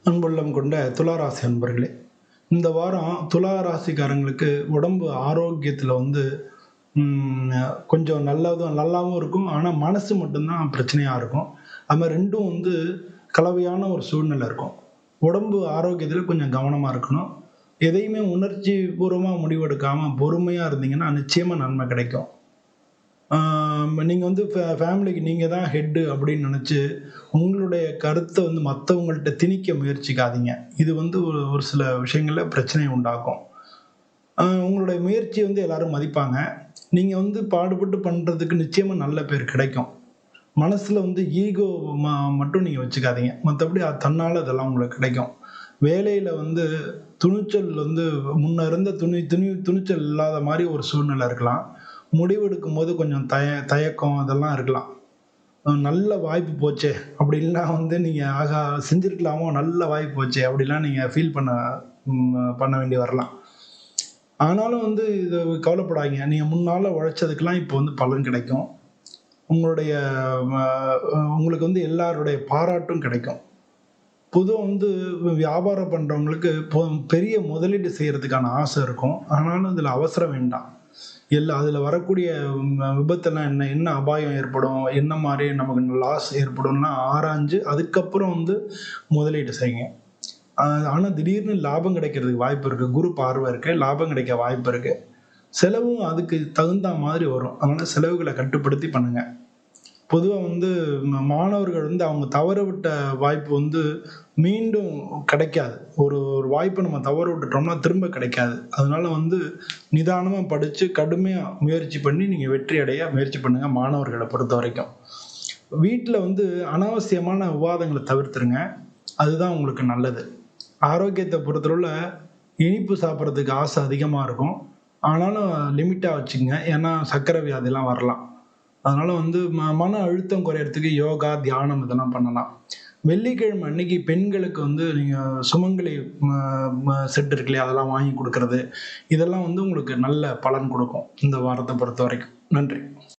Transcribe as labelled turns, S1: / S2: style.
S1: அன்புள்ளம் கொண்ட துளாராசி அன்பர்களே, இந்த வாரம் துலா ராசிக்காரங்களுக்கு உடம்பு ஆரோக்கியத்துல கொஞ்சம் நல்லாவும் இருக்கும். ஆனா மனசு மட்டும் தான் பிரச்சனையா இருக்கும். அது மாரி 2ம் கலவையான ஒரு சூழ்நிலை இருக்கும். உடம்பு ஆரோக்கியத்துல கொஞ்சம் கவனமா இருக்கணும். எதையுமே உணர்ச்சி பூர்வமா முடிவெடுக்காம பொறுமையா இருந்தீங்கன்னா, நிச்சயமா நன்மை கிடைக்கும். நீங்க ஃபேமிலிக்கு நீங்க தான் ஹெட்டு அப்படின்னு நெனச்சு, உங்களுடைய கருத்த மத்தவங்கள்ட்ட திணிக்க முயற்சிக்காதீங்க. இது ஒரு ஒரு சில விஷயங்கள்ல பிரச்சனைய உண்டாக்கும். உங்களுடைய முயற்சிய எல்லாரும் மதிப்பாங்க. நீங்க பாடுபட்டு பண்றதுக்கு நிச்சயமா நல்ல பேர் கிடைக்கும். மனசுல ஈகோ மட்டும் நீங்க வச்சுக்காதீங்க. மத்தபடி அது தன்னால அதெல்லாம் உங்களுக்கு கிடைக்கும். வேலையில துணிச்சல் முன்ன இருந்த துணிச்சல் இல்லாத மாரி ஒரு சூழ்நிலை இருக்கலாம். முடிவெடுக்கும்போது கொஞ்சம் தயக்கம் அதெல்லாம் இருக்கலாம். நல்ல வாய்ப்பு போச்சே! அப்படின்லாம் நீங்க ஆகா செஞ்சிருக்கலாமோ! நல்ல வாய்ப்பு போச்சே! அப்படிலாம் நீங்க ஃபீல் பண்ண வேண்டி வரலாம். ஆனாலும் இது கவலைப்படாதீங்க. நீங்க முன்னால உழைச்சதுக்கெல்லாம் இப்போ பலன் கிடைக்கும். உங்களுடைய ம உங்களுக்கு எல்லாருடைய பாராட்டும் கிடைக்கும். பொதுவா வியாபாரம் பண்றவங்களுக்கு பெரிய முதலீடு செய்யறதுக்கான ஆசை இருக்கும். ஆனாலும் அதுல அவசரம் வேண்டாம். அதுல வரக்கூடிய விபத்தெல்லாம் என்ன? என்ன அபாயம் ஏற்படும்? என்ன மாரி நமக்கு லாஸ் ஏற்படும்லாம் ஆராய்ஞ்சு, அதுக்கப்புறம் முதலீடு செய்யுங்க. அ ஆனா திடீர்னு லாபம் கிடைக்கிறதுக்கு வாய்ப்பு இருக்கு. குரு பார்வை இருக்கு. லாபம் கிடைக்க வாய்ப்பு இருக்கு. செலவும் அதுக்கு தகுந்தா மாதிரி வரும். அதனால செலவுகள கட்டுப்படுத்தி பண்ணுங்க. பொதுவா மாணவர்கள் அவங்க தவற விட்ட வாய்ப்பு மீண்டும் கிடைக்காது. ஒரு ஒரு வாய்ப்ப நம்ம தவற விட்டுட்டோம்னா திரும்ப கிடைக்காது. அதனால நிதானமா படிச்சு கடுமையா முயற்சி பண்ணி நீங்க வெற்றி அடைய முயற்சி பண்ணுங்க மாணவர்கள பொறுத்தவரைக்கும். வீட்ல அனாவசியமான விவாதங்கள தவிர்த்துருங்க. அதுதான் உங்களுக்கு நல்லது. ஆரோக்கியத்த பொறுத்தளவுல இனிப்பு சாப்பிடுறதுக்கு ஆசை அதிகமா இருக்கும். ஆனாலும் லிமிட்டா வச்சுக்கங்க. ஏன்னா சர்க்கரை வியாதிலாம் வரலாம். அதனால மன அழுத்தம் குறையறதுக்கு யோகா, தியானம் இதெல்லாம் பண்ணலாம். வெள்ளிக்கிழமை அன்னைக்கு பெண்களுக்கு நீங்க சுமங்கலி ம ம செட் இருக்கு இல்லையா? அதெல்லாம் வாங்கி குடுக்குறது. இதெல்லாம் உங்களுக்கு நல்ல பலன் குடுக்கும். இந்த வாரத்த பொறுத்தவரைக்கும். நன்றி.